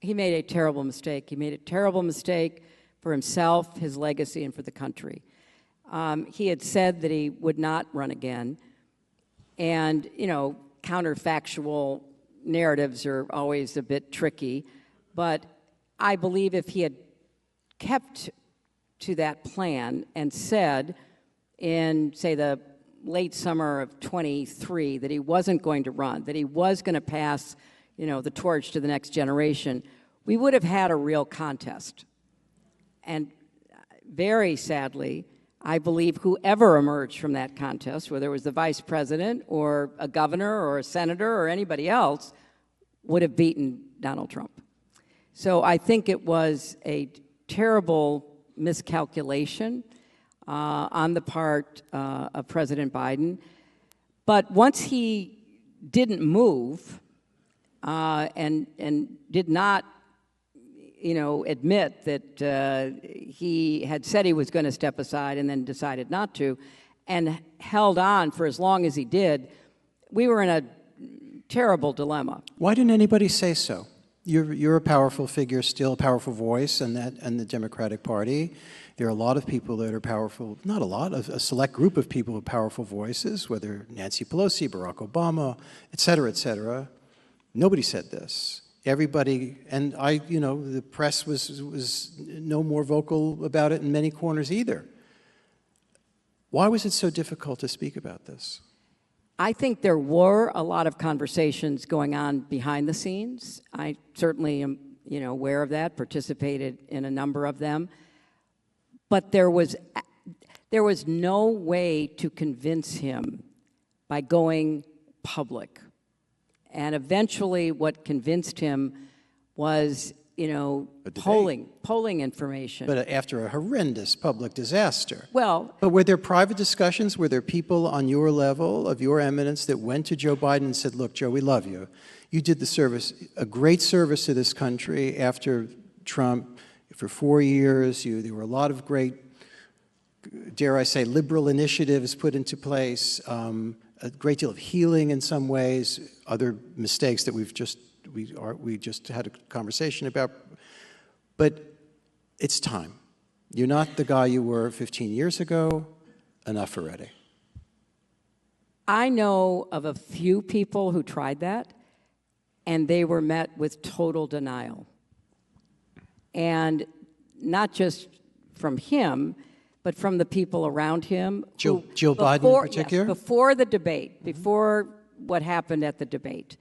he made a terrible mistake. He made a terrible mistake for himself, his legacy, and for the country. He had said that he would not run again. And, you know, counterfactual narratives are always a bit tricky. But I believe if he had kept to that plan and said in, say, the late summer of 23 that he wasn't going to run, that he was going to pass, you know, the torch to the next generation, we would have had a real contest. And very sadly, I believe whoever emerged from that contest, whether it was the vice president or a governor or a senator or anybody else, would have beaten Donald Trump. So I think it was a terrible miscalculation on the part of President Biden. But once he didn't move and did not, you know, admit that he had said he was going to step aside and then decided not to, and held on for as long as he did, we were in a terrible dilemma. Why didn't anybody say so? You're a powerful figure, still a powerful voice in the Democratic Party. There are a lot of people that are powerful, not a lot, a select group of people with powerful voices, whether Nancy Pelosi, Barack Obama, et cetera, et cetera. Nobody said this. Everybody, and you know, the press was no more vocal about it in many corners either. Why was it so difficult to speak about this? I think there were a lot of conversations going on behind the scenes. I certainly am, you know, aware of that, participated in a number of them. But there was no way to convince him by going public. And eventually what convinced him was, you know, polling information. But after a horrendous public disaster. Well, but were there private discussions? Were there people on your level, of your eminence, that went to Joe Biden and said, look, Joe, we love you. You did the service, a great service to this country after Trump for 4 years. There were a lot of great, dare I say, liberal initiatives put into place, a great deal of healing in some ways, other mistakes that we just had a conversation about. But it's time. You're not the guy you were 15 years ago. Enough already. I know of a few people who tried that, and they were met with total denial. And not just from him, but from the people around him. Jill Biden in particular? Yes, before the debate, before what happened at the debate,